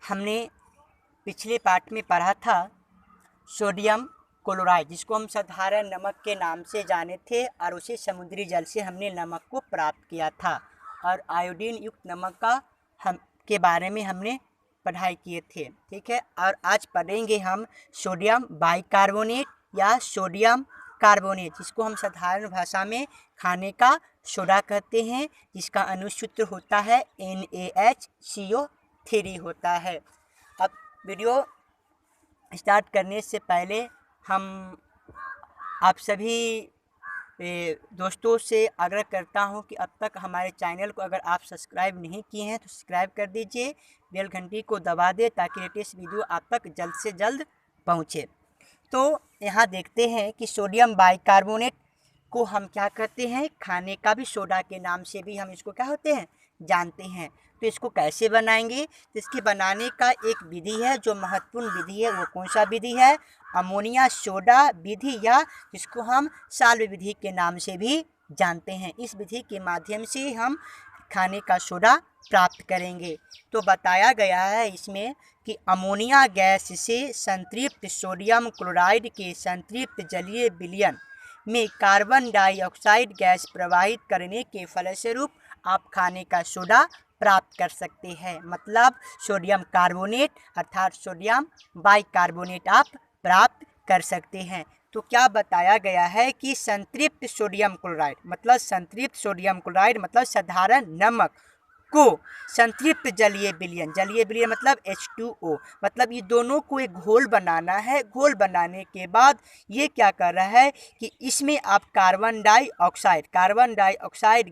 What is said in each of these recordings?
हमने पिछले पाठ में पढ़ा था सोडियम क्लोराइड, जिसको हम साधारण नमक के नाम से जाने थे और उसे समुद्री जल से हमने नमक को प्राप्त किया था। और आयोडीन युक्त नमक के बारे में हमने पढ़ाई किए थे। ठीक है, और आज पढ़ेंगे हम सोडियम बाइकार्बोनेट या सोडियम कार्बोनेट, जिसको हम साधारण भाषा में खाने का सोडा कहते हैं, जिसका अनुसूत्र होता है NaHCO3 होता है। अब वीडियो स्टार्ट करने से पहले हम आप सभी दोस्तों से आग्रह करता हूं कि अब तक हमारे चैनल को अगर आप सब्सक्राइब नहीं किए हैं तो सब्सक्राइब कर दीजिए, बेल घंटी को दबा दें ताकि लेटेस्ट वीडियो आप तक जल्द से जल्द पहुंचे। तो यहाँ देखते हैं कि सोडियम बाइकार्बोनेट को हम क्या कहते हैं, खाने का भी सोडा के नाम से भी हम इसको क्या होते हैं जानते हैं। तो इसको कैसे बनाएंगे, तो इसके बनाने का एक विधि है जो महत्वपूर्ण विधि है। वो कौन सा विधि है? अमोनिया सोडा विधि, या जिसको हम साल्व विधि के नाम से भी जानते हैं। इस विधि के माध्यम से हम खाने का सोडा प्राप्त करेंगे। तो बताया गया है इसमें कि अमोनिया गैस से संतृप्त सोडियम क्लोराइड के संतृप्त जलीय विलयन में कार्बन डाइऑक्साइड गैस प्रवाहित करने के फलस्वरूप आप खाने का सोडा प्राप्त कर सकते हैं। मतलब सोडियम कार्बोनेट अर्थात सोडियम बाइकार्बोनेट आप प्राप्त कर सकते हैं। तो क्या बताया गया है कि संतृप्त सोडियम क्लोराइड मतलब साधारण नमक को संतृप्त जलीय विलयन मतलब H2O, मतलब ये दोनों को एक घोल बनाना है। घोल बनाने के बाद ये क्या कर रहा है कि इसमें आप कार्बन डाइऑक्साइड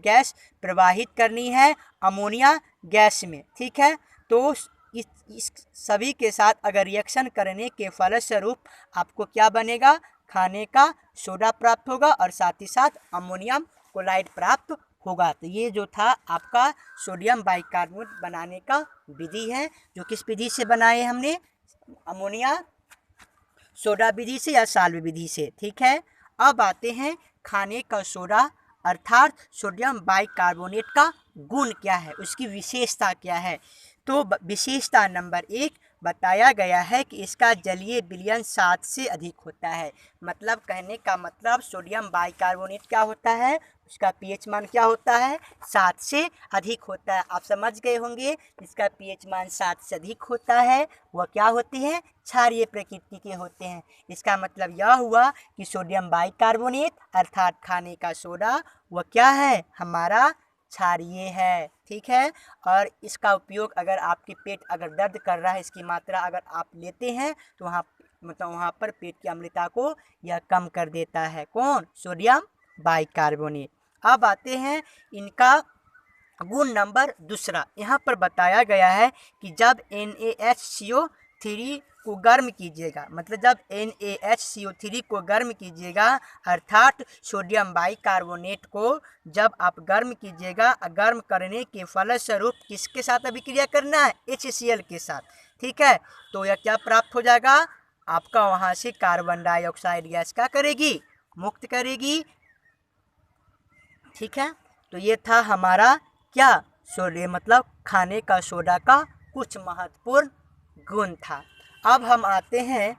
गैस प्रवाहित करनी है अमोनिया गैस में। ठीक है, तो इस सभी के साथ अगर रिएक्शन करने के फलस्वरूप आपको क्या बनेगा, खाने का सोडा प्राप्त होगा और साथ ही साथ अमोनियम क्लोराइड प्राप्त होगा। तो ये जो था आपका सोडियम बाइकार्बोनेट बनाने का विधि है, जो किस विधि से बनाए हमने, अमोनिया सोडा विधि से या साल्व विधि से। ठीक है, अब आते हैं खाने का सोडा अर्थात सोडियम बाइकार्बोनेट का गुण क्या है, उसकी विशेषता क्या है। तो विशेषता नंबर 1 बताया गया है कि इसका जलीय विलयन 7 से अधिक होता है। मतलब कहने का मतलब सोडियम बाइकार्बोनेट क्या होता है, उसका पीएच मान क्या होता है, 7 से अधिक होता है। आप समझ गए होंगे, इसका पीएच मान 7 से अधिक होता है वह क्या होते हैं, क्षारीय प्रकृति के होते हैं। इसका मतलब यह हुआ कि सोडियम बाइकार्बोनेट अर्थात खाने का सोडा वह क्या है, हमारा क्षारीय है। ठीक है, और इसका उपयोग अगर आपके पेट अगर दर्द कर रहा है, इसकी मात्रा अगर आप लेते हैं तो वहाँ पर पेट की अम्लता को यह कम कर देता है। कौन? Sodium bicarbonate. अब आते हैं इनका गुण नंबर 2। यहाँ पर बताया गया है कि जब NaHCO3 को गर्म कीजिएगा, मतलब जब NaHCO3 को गर्म कीजिएगा अर्थात सोडियम बाइकार्बोनेट को जब आप गर्म कीजिएगा, गर्म करने के फलस्वरूप किसके साथ अभिक्रिया करना है, HCl के साथ। ठीक है, तो यह क्या प्राप्त हो जाएगा, आपका वहाँ से कार्बन डाइऑक्साइड गैस क्या करेगी, मुक्त करेगी। ठीक है, तो ये था हमारा क्या, सोडियम मतलब खाने का सोडा का कुछ महत्वपूर्ण गुण था। अब हम आते हैं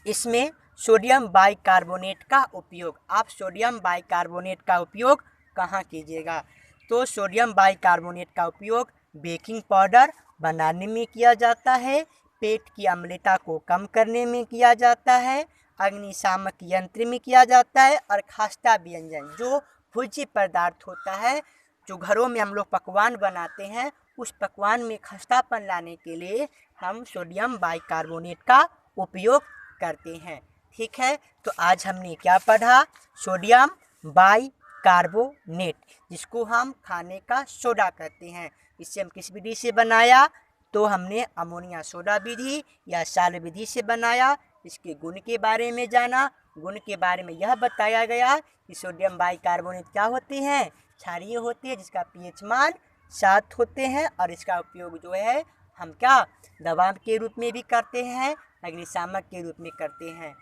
इसमें सोडियम बाइकार्बोनेट का उपयोग। आप सोडियम बाइकार्बोनेट का उपयोग कहाँ कीजिएगा, तो सोडियम बाइकार्बोनेट का उपयोग बेकिंग पाउडर बनाने में किया जाता है, पेट की अम्लता को कम करने में किया जाता है, अग्निशामक यंत्र में किया जाता है, और खस्ता व्यंजन जो भोज्य पदार्थ होता है, जो घरों में हम लोग पकवान बनाते हैं, उस पकवान में खस्तापन लाने के लिए हम सोडियम बाइकार्बोनेट का उपयोग करते हैं। ठीक है, तो आज हमने क्या पढ़ा, सोडियम बाइकार्बोनेट, जिसको हम खाने का सोडा कहते हैं। इससे हम किस विधि से बनाया, तो हमने अमोनिया सोडा विधि या साल्व विधि से बनाया। इसके गुण के बारे में जाना, गुण के बारे में यह बताया गया कि सोडियम बाइकार्बोनेट क्या होते हैं, क्षारीय होते हैं, जिसका पीएच मान 7 होते हैं, और इसका उपयोग जो है हम क्या दवा के रूप में भी करते हैं, अग्निशामक के रूप में करते हैं।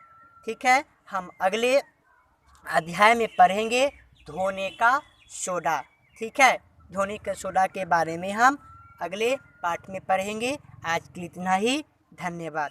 ठीक है, हम अगले अध्याय में पढ़ेंगे धोने का सोडा। ठीक है, धोने का सोडा के बारे में हम अगले पार्ट में पढ़ेंगे। आज के लिए इतना ही, धन्यवाद।